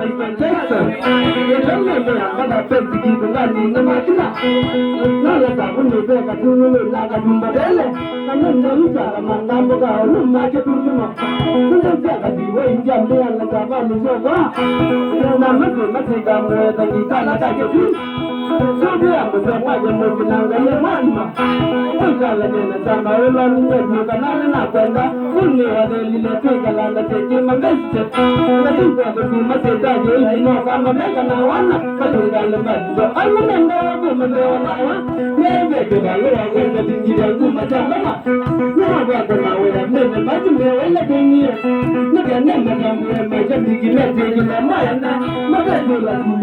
Michael Jackson. You don't know me, I'm not a people that need no matter. Now let that one be back to you like a Mumbadele. I'm not going to have a man down the car, no matter who you know. You don't get that you wait, jump there and let that one is over. I'm not going to take down where the guitar that you do. So we are with the white and moving out of your man. We're calling in the summer, we're running with you, but not enough. And only a little take a land that take him a visit. I think that the woman said that you know I'm a mega now, but you got the bed. I remember a woman there now. Maybe I will have the thing you do my job. No, I got the now with a minute, but you know, anything here. Look at them, and I'm going to make a big message in my mind. My bed will let me.